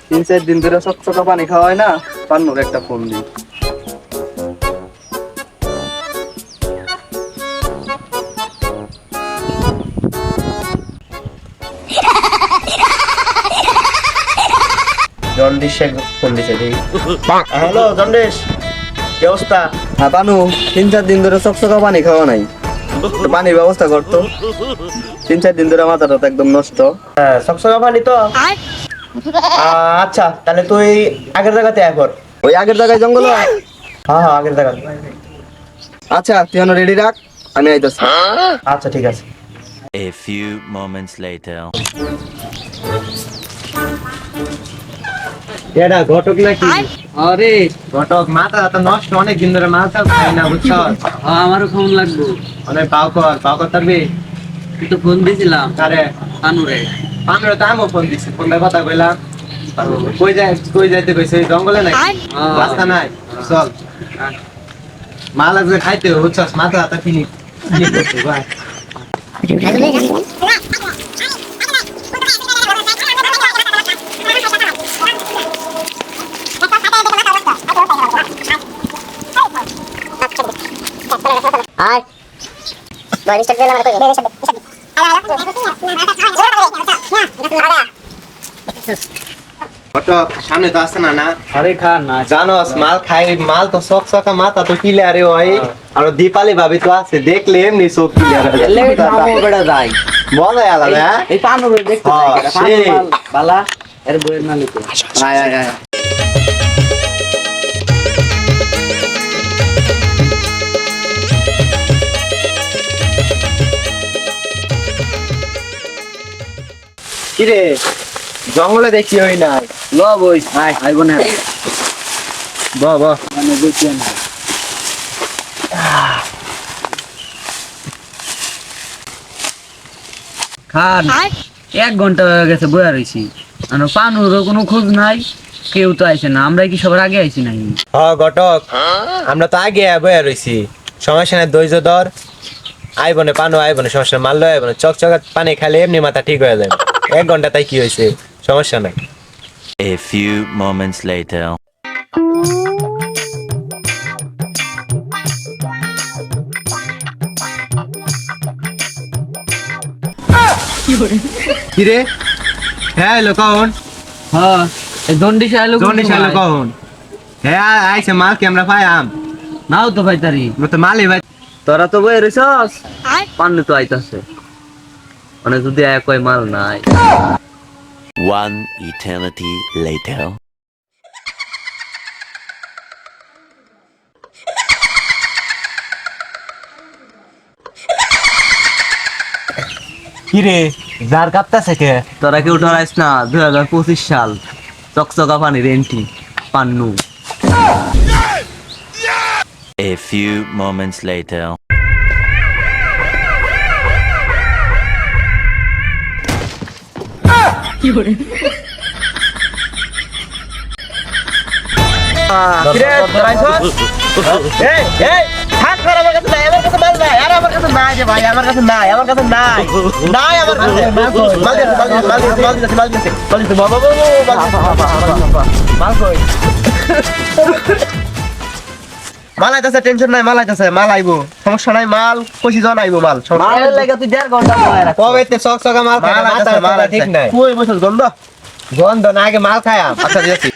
3-4 দিন ধরে চকচকা পানি খাওয়া হয় না, পান্নুর একটা ফোন দিই। জন্ডিসে ফোন দিছে দেখি। হ্যালো জন্ডিস, কি অবস্থা? হ্যাঁ পানু, 3-4 দিন ধরে চকচকা পানি খাওয়া নাই, একটু পানির ব্যবস্থা করতো। 3-4 দিন ধরে মাথাটা তো একদম নষ্ট। হ্যাঁ সকসকা পানি তো। আচ্ছা তাহলে তুই আগের জায়গাতে আয় কর। ওই আগের জায়গায় জঙ্গল হয়? হ্যাঁ হ্যাঁ আগের জায়গাতে। আচ্ছা তুই রেডি রাখ, আমি আইতাছি। আচ্ছা ঠিক আছে। A few moments later. এটা ঘটক নাকি? আরে ঘটক মাথা তো নষ্ট, অনেক দিন ধরে মাথা খাই না বুঝছ। আমারও ফোন লাগবে। অনেক পাও কর থাকবি। তুই তো ফোন দিয়েছিলাম আরে পানুরে। আমরা তো আমিও ফোন দিছি, ফোন দিয়ে কথা কইলাম। কই যাইতে কইছে? জঙ্গলে নাকি? রাস্তা নাই, চল। মাল আজকে খাইতে হবে বুঝছস, মাথা হাতা ফিনি করতে ভাই। Hai. Balik step dulu aku. ঘটক সামনে তো আসছে না? আরে খা না, জানোস মাল খাই, মাল তো চকচকা মাথা তো ক্লিয়ারে হয়। আর দীপালি ভাবি তো আছে, দেখলে এমনি চোখ ক্লিয়ার হয়ে যায়। লেট নামো বেটা যাই। মজা আলাদা। হ্যাঁ এই পানুরে দেখতে হ্যাঁ, চাই, সেই। পানু মাল বালা এর বইয়ের মালিক। আয় আয় আয়। কিরে জঙ্গলে দেখি হই নাই। ল বই আয় আইব না। ব মানে বুঝছি না। খান 1 ঘন্টা হয়ে গেছে বইয়া রইছি, আর পানুরও কোনো খোঁজ নাই, কেউ তো আইছে না। আমরা কি সবার আগে আইছি নাকি? ঘটক আমরা তো আগে বয়া রইছি, সমস্যা নাই, ধৈর্য ধর। আইবনে পানো আইবনে, সমস্যা নাই, মারলো আইবনে। চকচকা পানি খাইলে এমনি মাথা ঠিক হয়ে যাবে। 1 ঘন্টা তাই কি হয়েছে, সমস্যা নাই। A few moments later. কিরে হ্যাঁ এলো কখন? হ্যাঁ এই দন্ডিশ আইলো। জন্ডিস এলো কখন? হ্যাঁ আইছে মাল কি আমরা পাই আম? নাও তো ভাই তারি তো মালই ভাই। তোরা তো বইয়া রইছস, পান্নু তো আইতাছে, মানে যদি এক কয় মাল নাই। One eternity later. কিরে যার কাঁপতাছে কে? তোরা কেউ ডরাইস না, 2025 সাল, চকচকা পানির entry Pannu. A few moments later. কিরে ডরাইছস? এই এই থাক কর, আমার কাছে নাই, আমার কাছে মাল নাই। আরে আমার কাছে নাই যে ভাই, আমার কাছে নাই, আমার কাছে নাই, নাই আমার কাছে। মাল দে বাবা মাল কই? মাল আইতাছে, টেনশন নাই, মাল আইতাছে, মাল আইবো, সমস্যা নাই। মাল কইছি জন আইবো মাল। মালের লাগা তুই 1.5 ঘন্টা বইয়া রাখ। কবে তে চকচকা মাল খাই, মাল ঠিক নাই। কই বসল গন্ধ গন্ধ না, আগে মাল খায়াম। আচ্ছা দিয়েছি।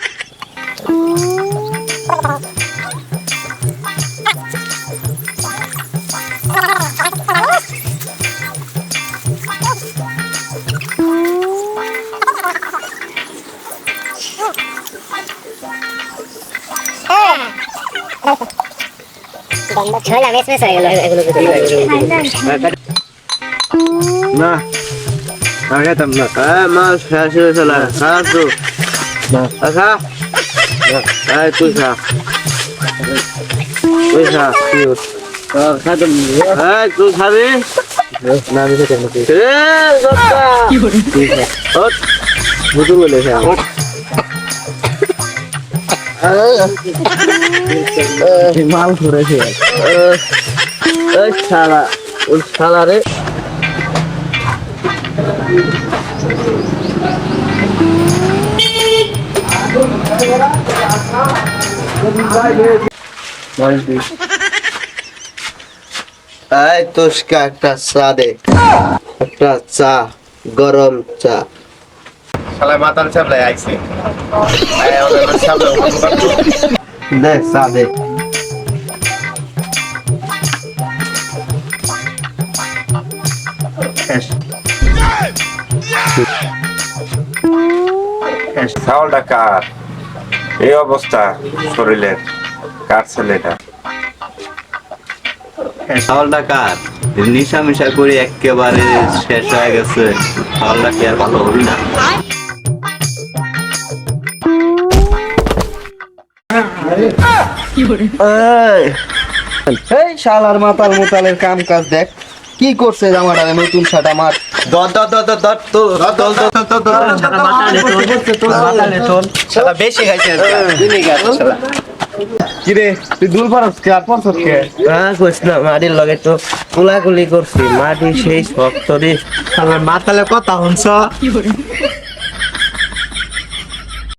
ছোলা মেসমেস হয়ে গেল এগুলো না আগে তম না মাল শেষ হয়ে চলে খাস তো খা। এই তুই খা, তুই খা। এই তুই খাবি না? আমি খেতে নাকি বুঝু বলে মাল করেছে শালা, ওই শালা রে। এই তোষকা একটা চা দে, একটা চা, গরম চা। শালা মাতাল চাপলাই আইছে, দে চা দে। চাউলটা কার এই অবস্থা শরীরের, কার ছেলেটা? চাউলটা কার? নিশা মিশা করে একেবারে শেষ হয়ে গেছে, চাউলটা কি আর ভালো হবি না? এই শালার মাতাল মুতালের কাম কাজ দেখ কি করছে জামাটা, নতুন শার্ট আমার। বেশি খাইছে কিরে, তুই দুল পারস কে আর পছন্দ কে? কইস না, মাটির লগে তো কোলাকুলি করছি, মাটি সেই শক্ত রে। মাতালে কথা শুনছ?